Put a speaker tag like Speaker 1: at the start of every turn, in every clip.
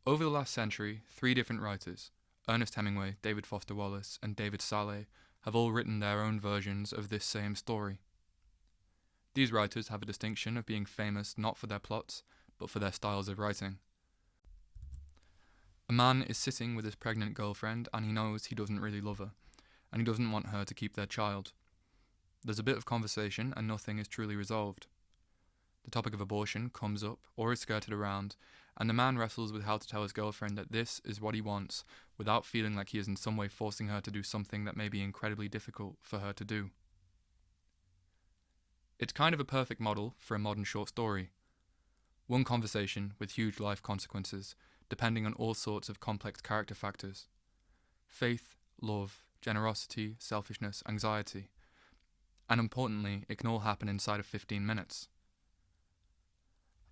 Speaker 1: Over the last century, three different writers, Ernest Hemingway, David Foster Wallace, and David Szalay, have all written their own versions of this same story. These writers have a distinction of being famous not for their plots, but for their styles of writing. A man is sitting with his pregnant girlfriend and he knows he doesn't really love her, and he doesn't want her to keep their child. There's a bit of conversation and nothing is truly resolved. The topic of abortion comes up or is skirted around, and the man wrestles with how to tell his girlfriend that this is what he wants without feeling like he is in some way forcing her to do something that may be incredibly difficult for her to do. It's kind of a perfect model for a modern short story. One conversation with huge life consequences, depending on all sorts of complex character factors. Faith, love, generosity, selfishness, anxiety. And importantly, it can all happen inside of 15 minutes.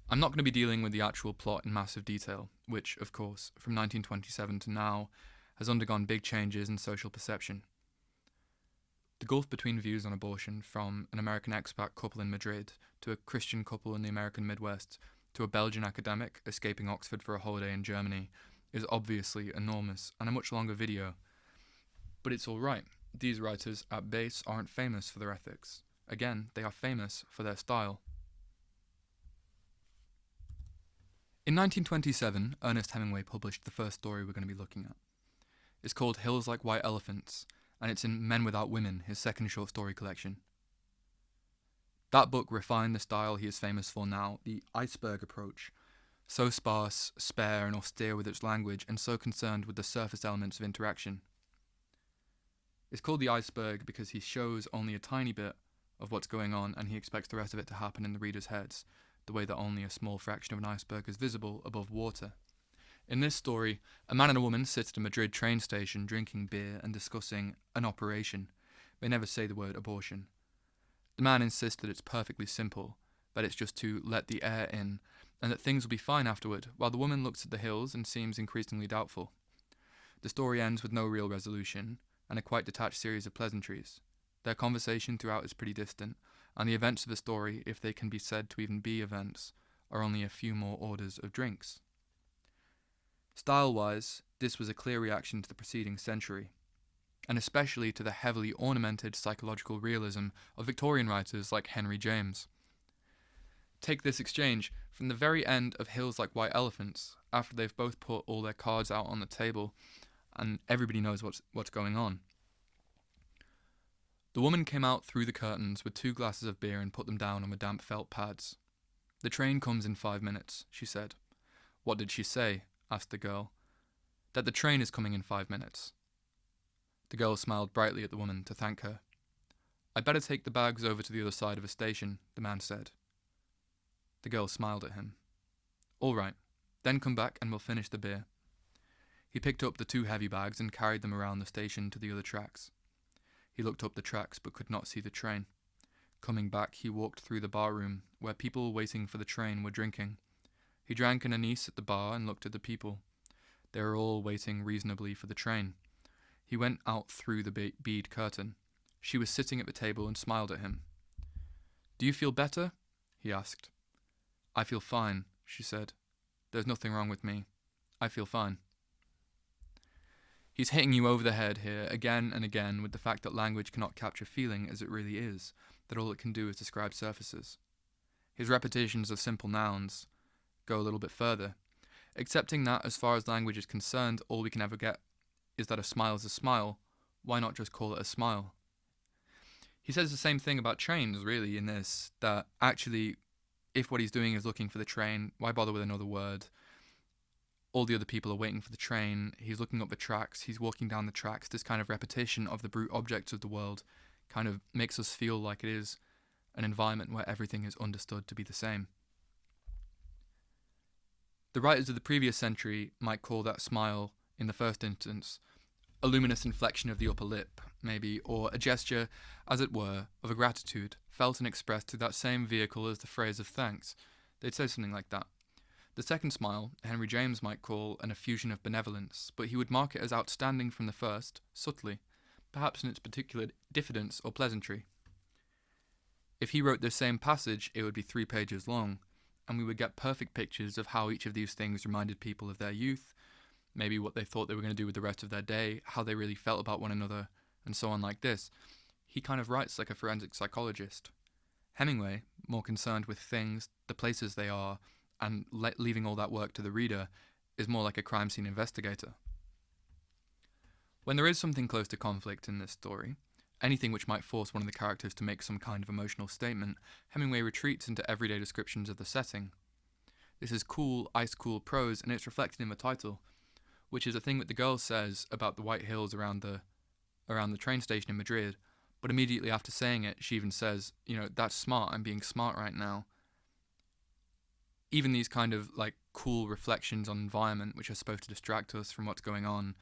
Speaker 1: I'm not going to be dealing with the actual plot in massive detail, which, of course, from 1927 to now, has undergone big changes in social perception. The gulf between views on abortion, from an American expat couple in Madrid to a Christian couple in the American Midwest to a Belgian academic escaping Oxford for a holiday in Germany, is obviously enormous and a much longer video. But it's alright. These writers, at base, aren't famous for their ethics. Again, they are famous for their style. In 1927, Ernest Hemingway published the first story we're going to be looking at. It's called Hills Like White Elephants, and it's in Men Without Women, his second short story collection. That book refined the style he is famous for now, the iceberg approach, so sparse, spare, and austere with its language, and so concerned with the surface elements of interaction. It's called the iceberg because he shows only a tiny bit of what's going on, and he expects the rest of it to happen in the reader's heads, the way that only a small fraction of an iceberg is visible above water. In this story, a man and a woman sit at a Madrid train station drinking beer and discussing an operation. They never say the word abortion. The man insists that it's perfectly simple, that it's just to let the air in, and that things will be fine afterward, while the woman looks at the hills and seems increasingly doubtful. The story ends with no real resolution, and a quite detached series of pleasantries. Their conversation throughout is pretty distant, and the events of the story, if they can be said to even be events, are only a few more orders of drinks. Style-wise, this was a clear reaction to the preceding century, and especially to the heavily ornamented psychological realism of Victorian writers like Henry James. Take this exchange from the very end of Hills Like White Elephants, after they've both put all their cards out on the table, and everybody knows what's going on. The woman came out through the curtains with 2 glasses of beer and put them down on the damp felt pads. The train comes in 5 minutes, she said. What did she say? Asked the girl. That the train is coming in 5 minutes. The girl smiled brightly at the woman to thank her. I'd better take the bags over to the other side of the station, the man said. The girl smiled at him. All right, then come back and we'll finish the beer. He picked up the 2 heavy bags and carried them around the station to the other tracks. He looked up the tracks but could not see the train. Coming back, he walked through the bar room, where people waiting for the train were drinking. He drank an anise at the bar and looked at the people. They were all waiting reasonably for the train. He went out through the bead curtain. She was sitting at the table and smiled at him. Do you feel better? He asked. I feel fine, she said. There's nothing wrong with me. I feel fine. He's hitting you over the head here again and again with the fact that language cannot capture feeling as it really is, that all it can do is describe surfaces. His repetitions of simple nouns go a little bit further, accepting that as far as language is concerned, all we can ever get is that a smile is a smile. Why not just call it a smile? He says the same thing about trains, really, in this, that actually, if what he's doing is looking for the train, why bother with another word? All the other people are waiting for the train, he's looking up the tracks, he's walking down the tracks. This kind of repetition of the brute objects of the world kind of makes us feel like it is an environment where everything is understood to be the same. The writers of the previous century might call that smile, in the first instance, a luminous inflection of the upper lip, maybe, or a gesture, as it were, of a gratitude, felt and expressed through that same vehicle as the phrase of thanks. They'd say something like that. The second smile, Henry James might call an effusion of benevolence, but he would mark it as outstanding from the first, subtly, perhaps in its particular diffidence or pleasantry. If he wrote this same passage, it would be 3 pages long, and we would get perfect pictures of how each of these things reminded people of their youth, maybe what they thought they were going to do with the rest of their day, how they really felt about one another, and so on like this. He kind of writes like a forensic psychologist. Hemingway, more concerned with things, the places they are, and leaving all that work to the reader, is more like a crime scene investigator. When there is something close to conflict in this story, anything which might force one of the characters to make some kind of emotional statement, Hemingway retreats into everyday descriptions of the setting. This is cool, ice-cool prose, and it's reflected in the title, which is a thing that the girl says about the white hills around the train station in Madrid, but immediately after saying it, she even says, that's smart, I'm being smart right now. Even these kind of like cool reflections on environment, which are supposed to distract us from what's going on,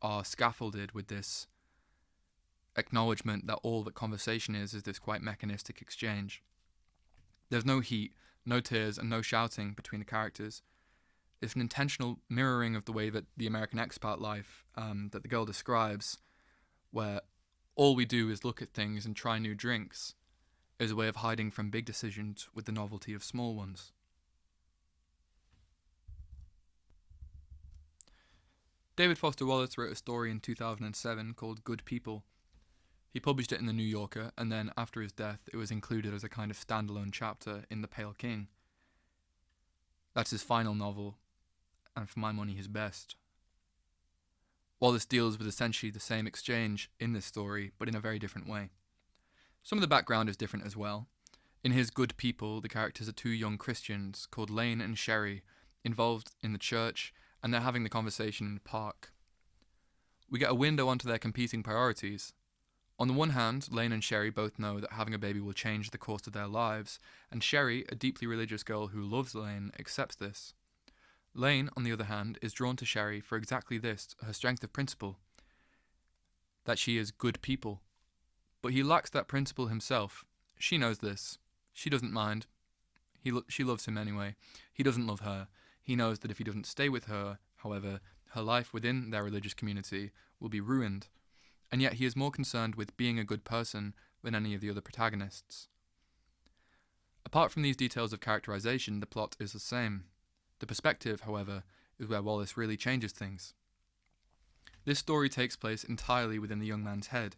Speaker 1: are scaffolded with this acknowledgement that all that conversation is this quite mechanistic exchange. There's no heat, no tears, and no shouting between the characters. It's an intentional mirroring of the way that the American expat life that the girl describes, where all we do is look at things and try new drinks, is a way of hiding from big decisions with the novelty of small ones. David Foster Wallace wrote a story in 2007 called Good People. He published it in The New Yorker, and then after his death it was included as a kind of standalone chapter in The Pale King. That's his final novel, and for my money his best. Wallace deals with essentially the same exchange in this story, but in a very different way. Some of the background is different as well. In his Good People, the characters are two young Christians called Lane and Sherry, involved in the church, and they're having the conversation in the park. We get a window onto their competing priorities. On the one hand, Lane and Sherry both know that having a baby will change the course of their lives, and Sherry, a deeply religious girl who loves Lane, accepts this. Lane, on the other hand, is drawn to Sherry for exactly this, her strength of principle, that she is good people. But he lacks that principle himself. She knows this. She doesn't mind. She loves him anyway. He doesn't love her. He knows that if he doesn't stay with her, however, her life within their religious community will be ruined. And yet he is more concerned with being a good person than any of the other protagonists. Apart from these details of characterization, the plot is the same. The perspective, however, is where Wallace really changes things. This story takes place entirely within the young man's head.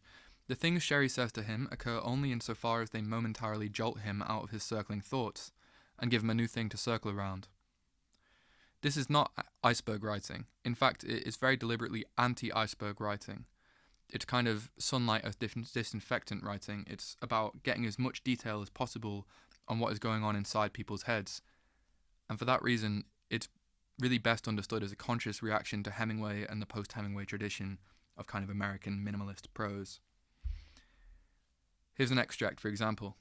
Speaker 1: The things Sherry says to him occur only insofar as they momentarily jolt him out of his circling thoughts, and give him a new thing to circle around. This is not iceberg writing. In fact, it is very deliberately anti-iceberg writing. It's kind of sunlight as disinfectant writing. It's about getting as much detail as possible on what is going on inside people's heads. And for that reason, it's really best understood as a conscious reaction to Hemingway and the post-Hemingway tradition of kind of American minimalist prose. Here's an extract, for example.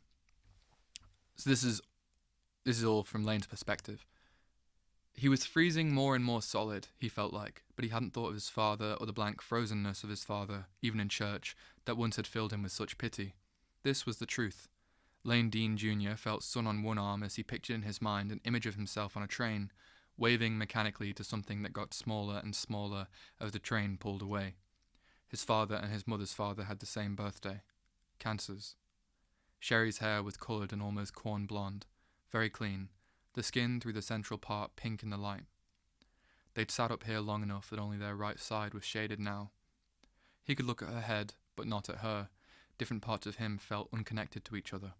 Speaker 1: So this is all from Lane's perspective. He was freezing more and more solid, he felt like, but he hadn't thought of his father or the blank frozenness of his father, even in church, that once had filled him with such pity. This was the truth. Lane Dean Jr. felt sun on one arm as he pictured in his mind an image of himself on a train, waving mechanically to something that got smaller and smaller as the train pulled away. His father and his mother's father had the same birthday. Cancers. Sherry's hair was coloured and almost corn blonde, very clean, the skin through the central part pink in the light. They'd sat up here long enough that only their right side was shaded now. He could look at her head, but not at her. Different parts of him felt unconnected to each other.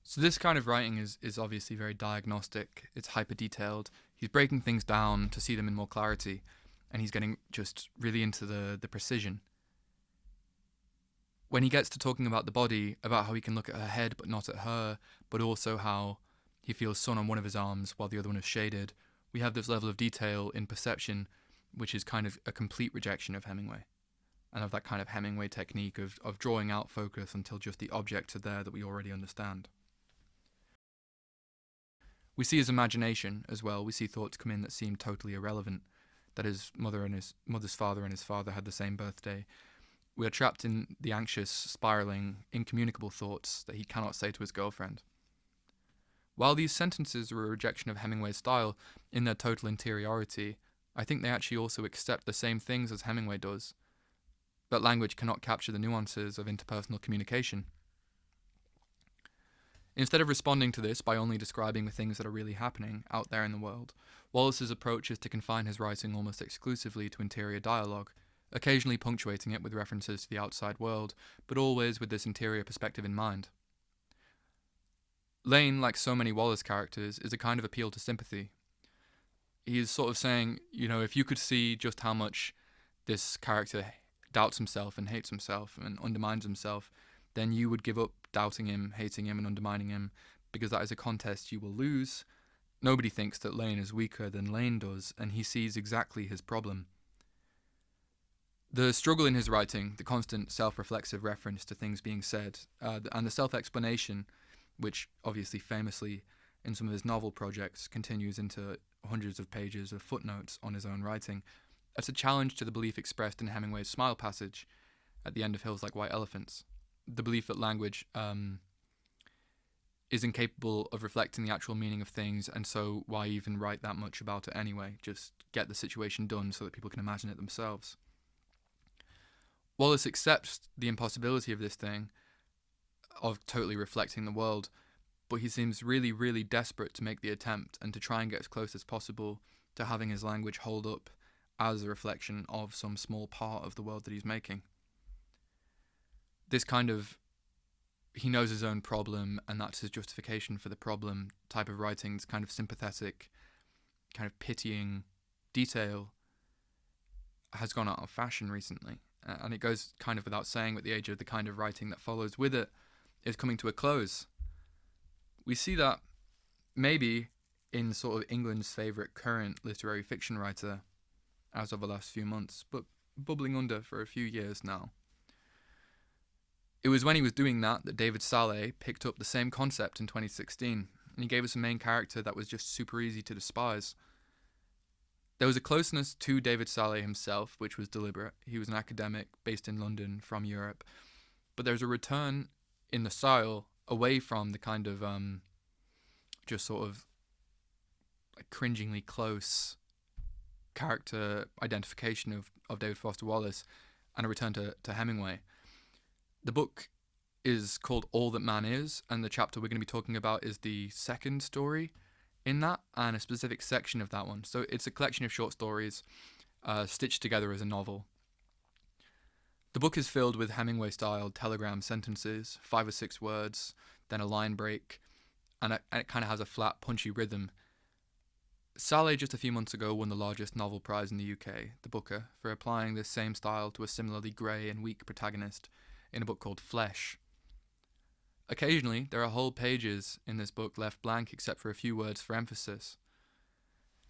Speaker 1: So this kind of writing is obviously very diagnostic. It's hyper-detailed. He's breaking things down to see them in more clarity, and he's getting just really into the precision. When he gets to talking about the body, about how he can look at her head but not at her, but also how he feels sun on one of his arms while the other one is shaded, we have this level of detail in perception which is kind of a complete rejection of Hemingway, and of that kind of Hemingway technique of drawing out focus until just the objects are there that we already understand. We see his imagination as well. We see thoughts come in that seem totally irrelevant, that his mother's father and his father had the same birthday. We are trapped in the anxious, spiraling, incommunicable thoughts that he cannot say to his girlfriend. While these sentences are a rejection of Hemingway's style in their total interiority, I think they actually also accept the same things as Hemingway does, that language cannot capture the nuances of interpersonal communication. Instead of responding to this by only describing the things that are really happening out there in the world, Wallace's approach is to confine his writing almost exclusively to interior dialogue, occasionally punctuating it with references to the outside world, but always with this interior perspective in mind. Lane, like so many Wallace characters, is a kind of appeal to sympathy. He is sort of saying, if you could see just how much this character doubts himself and hates himself and undermines himself, then you would give up doubting him, hating him, and undermining him, because that is a contest you will lose. Nobody thinks that Lane is weaker than Lane does, and he sees exactly his problem. The struggle in his writing, the constant self-reflexive reference to things being said, and the self-explanation, which obviously famously in some of his novel projects continues into hundreds of pages of footnotes on his own writing, it's a challenge to the belief expressed in Hemingway's Smile passage at the end of Hills Like White Elephants. The belief that language is incapable of reflecting the actual meaning of things, and so why even write that much about it anyway? Just get the situation done so that people can imagine it themselves. Wallace accepts the impossibility of this thing, of totally reflecting the world, but he seems really, really desperate to make the attempt and to try and get as close as possible to having his language hold up as a reflection of some small part of the world that he's making. This kind of, he knows his own problem and that's his justification for the problem type of writing, this kind of sympathetic, kind of pitying detail has gone out of fashion recently. And it goes kind of without saying that the age of the kind of writing that follows with it is coming to a close. We see that maybe in sort of England's favourite current literary fiction writer as of the last few months, but bubbling under for a few years now. It was when he was doing that David Szalay picked up the same concept in 2016, and he gave us a main character that was just super easy to despise. There was a closeness to David Szalay himself, which was deliberate. He was an academic based in London from Europe. But there's a return in the style away from the kind of just sort of like cringingly close character identification of David Foster Wallace, and a return to Hemingway. The book is called All That Man Is, and the chapter we're going to be talking about is the second story in that, and a specific section of that one. So it's a collection of short stories stitched together as a novel. The book is filled with Hemingway-styled telegram sentences, 5 or 6 words, then a line break, and it kind of has a flat, punchy rhythm. Szalay just a few months ago won the largest novel prize in the UK, the Booker, for applying this same style to a similarly grey and weak protagonist in a book called Flesh. Occasionally, there are whole pages in this book left blank except for a few words for emphasis.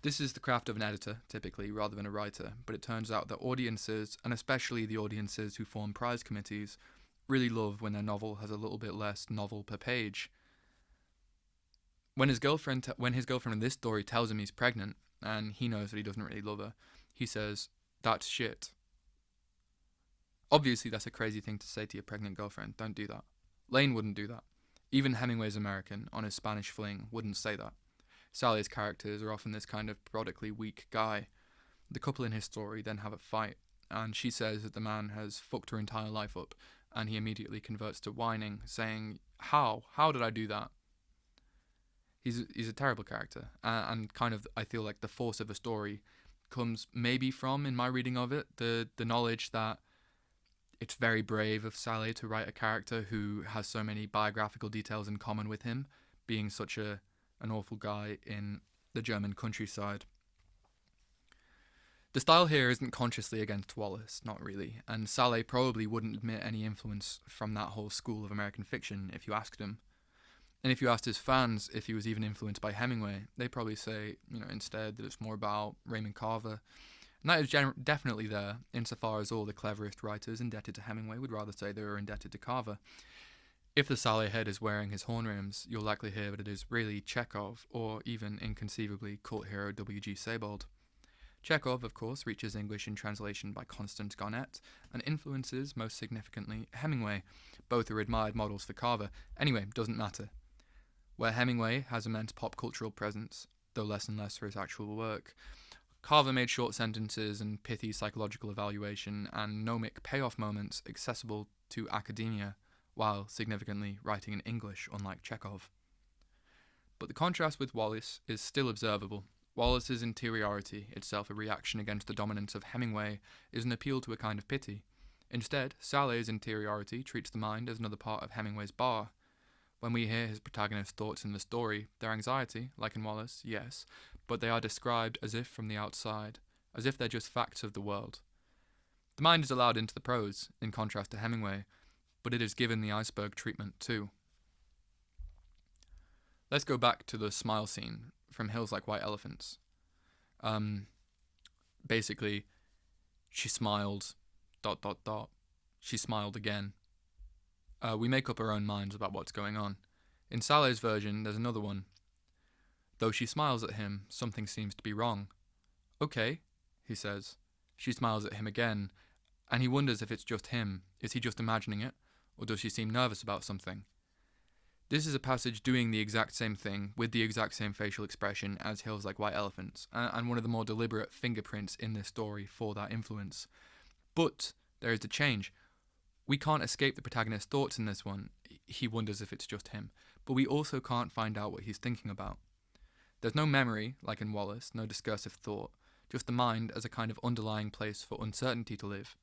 Speaker 1: This is the craft of an editor, typically, rather than a writer, but it turns out that audiences, and especially the audiences who form prize committees, really love when their novel has a little bit less novel per page. When his girlfriend in this story tells him he's pregnant, and he knows that he doesn't really love her, he says, "That's shit." Obviously, that's a crazy thing to say to your pregnant girlfriend. Don't do that. Lane wouldn't do that. Even Hemingway's American, on his Spanish fling, wouldn't say that. Salay's characters are often this kind of periodically weak guy. The couple in his story then have a fight, and she says that the man has fucked her entire life up, and he immediately converts to whining, saying, How did I do that? He's a terrible character, and kind of, I feel like the force of the story comes maybe from, in my reading of it, the knowledge that it's very brave of Szalay to write a character who has so many biographical details in common with him, being such an awful guy in the German countryside. The style here isn't consciously against Wallace, not really, and Szalay probably wouldn't admit any influence from that whole school of American fiction if you asked him. And if you asked his fans if he was even influenced by Hemingway, they'd probably say, instead that it's more about Raymond Carver. And that is definitely there, insofar as all the cleverest writers indebted to Hemingway would rather say they were indebted to Carver. If the Szalay head is wearing his horn rims, you'll likely hear that it is really Chekhov, or even, inconceivably, cult hero W.G. Sebald. Chekhov, of course, reaches English in translation by Constance Garnett, and influences, most significantly, Hemingway. Both are admired models for Carver. Anyway, doesn't matter. Where Hemingway has immense pop cultural presence, though less and less for his actual work, Carver made short sentences and pithy psychological evaluation and gnomic payoff moments accessible to academia while significantly writing in English, unlike Chekhov. But the contrast with Wallace is still observable. Wallace's interiority, itself a reaction against the dominance of Hemingway, is an appeal to a kind of pity. Instead, Szalay's interiority treats the mind as another part of Hemingway's bar. When we hear his protagonist's thoughts in the story, their anxiety, like in Wallace, yes, but they are described as if from the outside, as if they're just facts of the world. The mind is allowed into the prose, in contrast to Hemingway, but it is given the iceberg treatment too. Let's go back to the smile scene from Hills Like White Elephants. Basically, she smiled, ... She smiled again. We make up our own minds about what's going on. In Szalay's version, there's another one. Though she smiles at him, something seems to be wrong. Okay, he says. She smiles at him again, and he wonders if it's just him. Is he just imagining it, or does she seem nervous about something? This is a passage doing the exact same thing, with the exact same facial expression as Hills Like White Elephants, and one of the more deliberate fingerprints in this story for that influence. But there is a change. We can't escape the protagonist's thoughts in this one. He wonders if it's just him. But we also can't find out what he's thinking about. There's no memory, like in Wallace, no discursive thought, just the mind as a kind of underlying place for uncertainty to live.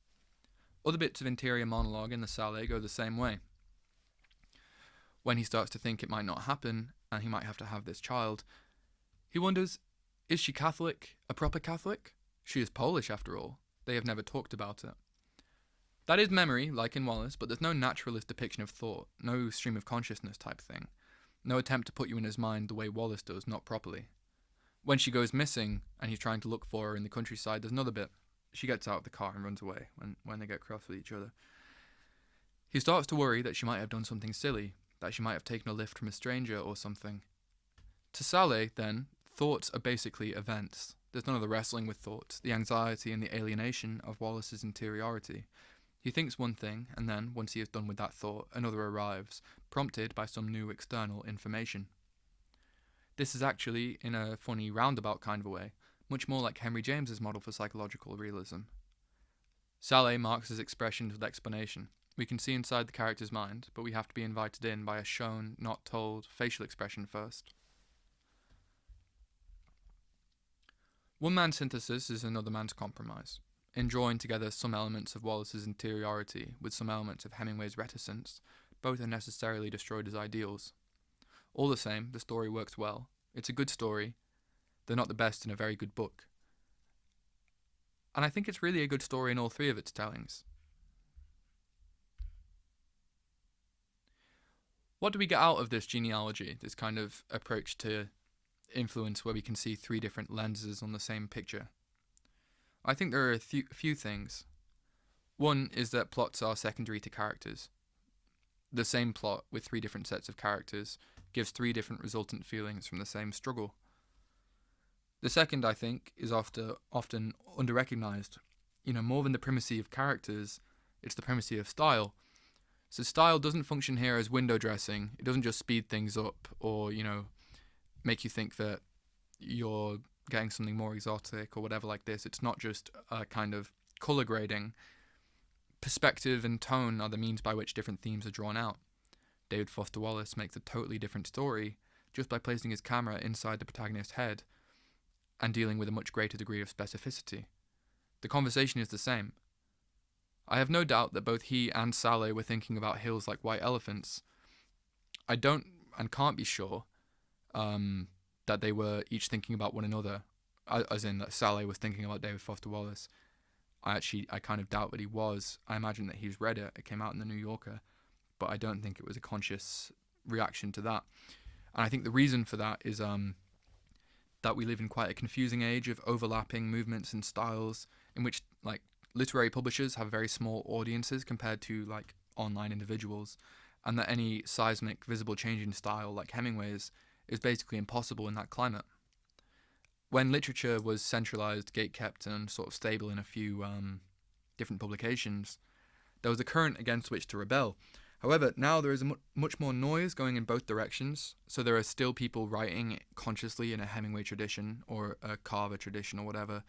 Speaker 1: Other bits of interior monologue in the Szalay go the same way. When he starts to think it might not happen, and he might have to have this child, he wonders, is she Catholic, a proper Catholic? She is Polish, after all. They have never talked about it. That is memory, like in Wallace, but there's no naturalist depiction of thought, no stream of consciousness type thing. No attempt to put you in his mind the way Wallace does, not properly. When she goes missing, and he's trying to look for her in the countryside, there's another bit. She gets out of the car and runs away when they get cross with each other. He starts to worry that she might have done something silly, that she might have taken a lift from a stranger or something. To Szalay, then, thoughts are basically events. There's none of the wrestling with thoughts, the anxiety and the alienation of Wallace's interiority. He thinks one thing, and then, once he is done with that thought, another arrives, prompted by some new external information. This is actually, in a funny roundabout kind of a way, much more like Henry James's model for psychological realism. Szalay marks his expressions with explanation. We can see inside the character's mind, but we have to be invited in by a shown, not told, facial expression first. One man's synthesis is another man's compromise. In drawing together some elements of Wallace's interiority with some elements of Hemingway's reticence, both are necessarily destroyed as ideals. All the same, the story works well. It's a good story, though not the best in a very good book. And I think it's really a good story in all three of its tellings. What do we get out of this genealogy, this kind of approach to influence where we can see three different lenses on the same picture? I think there are a few things. One is that plots are secondary to characters. The same plot with three different sets of characters gives three different resultant feelings from the same struggle. The second, I think, is often under-recognized. More than the primacy of characters, it's the primacy of style. So style doesn't function here as window dressing. It doesn't just speed things up or, make you think that you're getting something more exotic or whatever like this. It's not just a kind of colour grading. Perspective and tone are the means by which different themes are drawn out. David Foster Wallace makes a totally different story just by placing his camera inside the protagonist's head and dealing with a much greater degree of specificity. The conversation is the same. I have no doubt that both he and Szalay were thinking about Hills Like White Elephants. I don't and can't be sure that they were each thinking about one another, as in that Szalay was thinking about David Foster Wallace. I kind of doubt that he was. I imagine that he's read it. It came out in the New Yorker, but I don't think it was a conscious reaction to that. And I think the reason for that is that we live in quite a confusing age of overlapping movements and styles in which literary publishers have very small audiences compared to online individuals, and that any seismic visible change in style like Hemingway's is basically impossible in that climate. When literature was centralized, gatekept, and sort of stable in a few different publications, there was a current against which to rebel. However, now there is much more noise going in both directions, so there are still people writing consciously in a Hemingway tradition or a Carver tradition or whatever,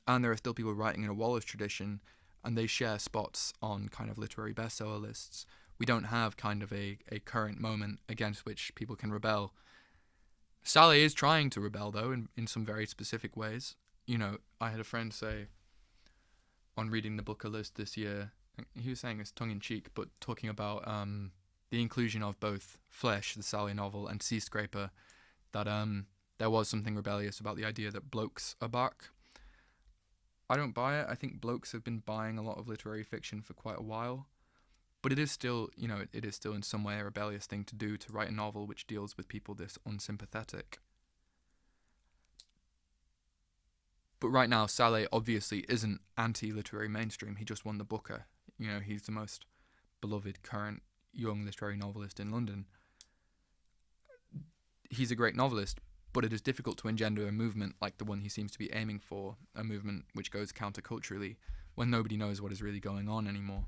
Speaker 1: and there are still people writing in a Wallace tradition, and they share spots on kind of literary bestseller lists, We don't have kind of a current moment against which people can rebel. Szalay is trying to rebel, though, in some very specific ways. I had a friend say on reading the book list this year, he was saying this tongue-in-cheek, but talking about the inclusion of both Flesh, the Szalay novel, and Sea Scraper, that there was something rebellious about the idea that blokes are back. I don't buy it. I think blokes have been buying a lot of literary fiction for quite a while. But it is still, it is still in some way a rebellious thing to do, to write a novel which deals with people this unsympathetic. But right now, Szalay obviously isn't anti-literary mainstream. He just won the Booker. He's the most beloved current young literary novelist in London. He's a great novelist, but it is difficult to engender a movement like the one he seems to be aiming for, a movement which goes counterculturally, when nobody knows what is really going on anymore.